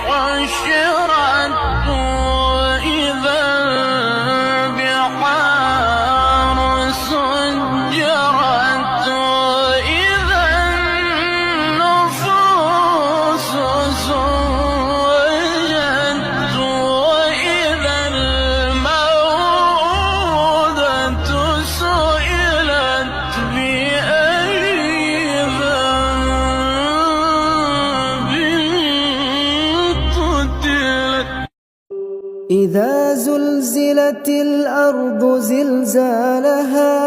حشرت وإذا البحار سجرت وإذا النفوس زوجت وإذا الموءودة سئلت بأي ذنب قتلت. إذا زلزلت الأرض زلزالها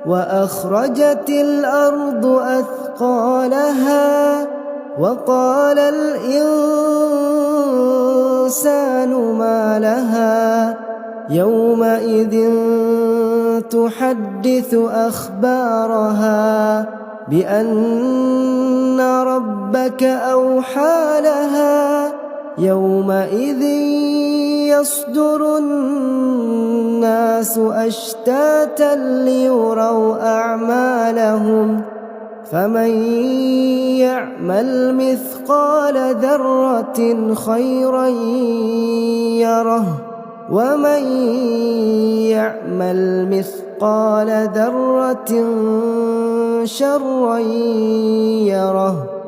وأخرجت الأرض أثقالها وقال الإنسان ما لها يومئذ تحدث أخبارها بأن ربك أوحى لها يومئذ يصدر الناس أشتاتا ليروا أعمالهم فمن يعمل مثقال ذرة خيرا يره ومن يعمل مثقال ذرة شرا يره.